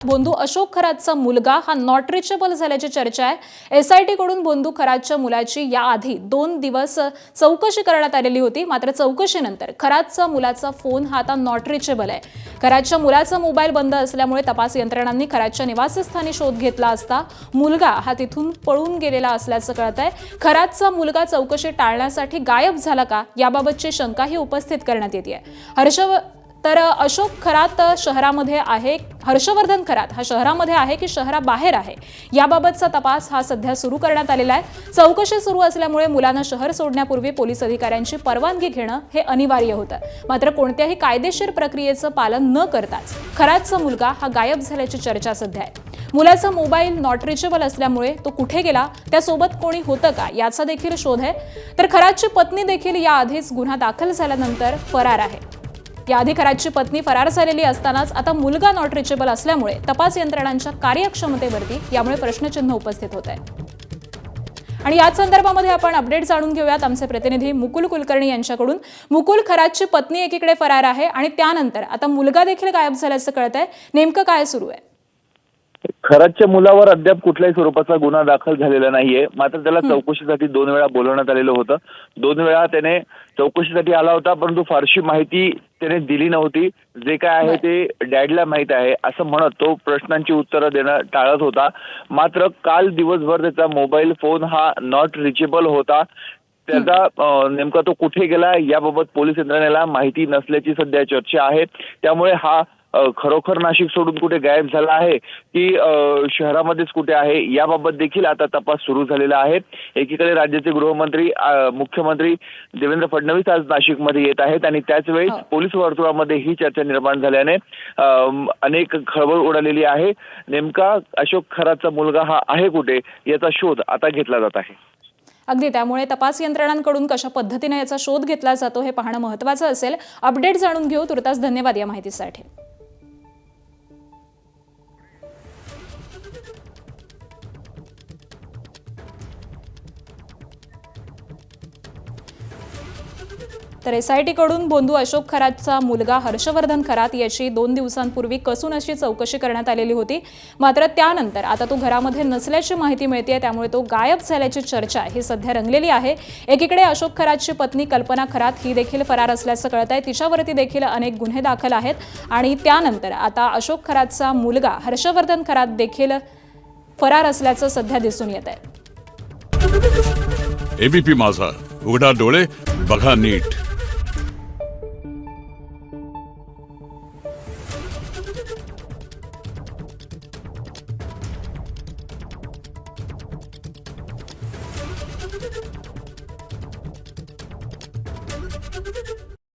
बोंधू अशोक खरातचा मुलगा हा not reachable झाल्याची चर्चा आहे। एसआयटी कडून बोंधू खरातच्या मुलाची याआधी 2 दिवस चौकशी करण्यात आलेली होती। मात्र चौकशीनंतर खरातचा मुलाचा फोन हा आता नॉट रिचेबल आहे। खरातच्या मुलाचा मोबाईल बंद असल्यामुळे तपास यंत्रणांनी खरातच्या निवासस्थानी शोध घेतला असता मुलगा हा तिथून पळून गेलेला असल्याचं कळतंय। खरातचा मुलगा चौकशी टाळण्यासाठी गायब झाला का याबाबतची शंकाही उपस्थित करण्यात येते। तर अशोक खरात शहरामध्ये आहे, हर्षवर्धन खरात हा शहरामध्ये आहे की शहराबाहेर आहे याबाबतचा तपास हा सध्या सुरू करण्यात आलेला आहे। चौकशी सुरू असल्यामुळे मुलांना शहर सोडण्यापूर्वी पोलीस अधिकाऱ्यांची परवानगी घेणं हे अनिवार्य होतं। मात्र कोणत्याही कायदेशीर प्रक्रियेचं पालन न करताच खरातचा मुलगा हा गायब झाल्याची चर्चा सध्या आहे। मुलाचा मोबाईल नॉट रिचेबल असल्यामुळे तो कुठे गेला, त्यासोबत कोणी होतं का याचा देखील शोध आहे। तर खरातची पत्नी देखील याआधीच गुन्हा दाखल झाल्यानंतर फरार आहे। याआधी खरातची पत्नी फरार झालेली असतानाच आता मुलगा नॉट रिचेबल असल्यामुळे तपास यंत्रणांच्या कार्यक्षमतेवरती यामुळे प्रश्नचिन्ह उपस्थित होत आहे। आणि याच संदर्भामध्ये आपण अपडेट जाणून घेऊयात आमचे प्रतिनिधी मुकुल कुलकर्णी यांच्याकडून। मुकुल, खरातची पत्नी एकीकडे फरार आहे आणि त्यानंतर आता मुलगा देखील गायब झाल्याचं कळतंय, नेमकं काय सुरू आहे? खरातच्या मुलावर अद्याप कुठल्याही स्वरूपाचा गुन्हा दाखल झालेला नाहीये। मात्र त्याला चौकशीसाठी 2 वेळा बोलवण्यात आलेलं होतं। 2 वेळा त्याने चौकशीसाठी आला होता, परंतु फारशी माहिती त्याने दिली नव्हती। जे काय आहे ते डॅडला माहित आहे असं म्हणत तो प्रश्नांची उत्तरं देणं टाळत होता। मात्र काल दिवसभर त्याचा मोबाईल फोन हा नॉट रिचेबल होता। त्याचा नेमका तो कुठे गेला याबाबत पोलीस यंत्रणेला माहिती नसल्याची सध्या चर्चा आहे। त्यामुळे हा खरोखर नाशिक सोडून कुठे गायब झाला आहे की शहरामध्येच कुठे आहे याबाबत देखील आता तपास सुरू झालेला आहे। एकीकडे राज्याचे गृहमंत्री मुख्यमंत्री देवेंद्र फडणवीस आज नाशिकमध्ये येत आहेत आणि त्याच वेळी पोलीस वर्तुळामध्ये ही चर्चा निर्माण झाल्याने अनेक खळबळ उडालेली आहे। नेमका अशोक खरातचा मुलगा हा आहे कुठे याचा शोध आता घेतला जात आहे। अगदी, त्यामुळे तपास यंत्रणांकडून कशा पद्धतीने याचा शोध घेतला जातो हे पाहणं महत्त्वाचं असेल। अपडेट जाणून घेऊ। तुर्तास धन्यवाद या माहितीसाठी। तर एसआयटी कडून बोंधू अशोक खरातचा मुलगा हर्षवर्धन खरात याची 2 दिवसांपूर्वी कसून अशी चौकशी करण्यात आलेली होती। मात्र त्यानंतर आता तो घरामध्ये नसल्याची माहिती मिळते, त्यामुळे तो गायब झाल्याची चर्चा ही सध्या रंगलेली आहे। एकीकडे अशोक खरातची पत्नी कल्पना खरात ही देखील फरार असल्याचं कळतंय। तिच्यावरती देखील अनेक गुन्हे दाखल आहेत आणि त्यानंतर आता अशोक खरातचा मुलगा हर्षवर्धन खरात देखील फरार असल्याचं सध्या दिसून येत आहे। एबीपी माझा, उघडा डोळे बघा नीट।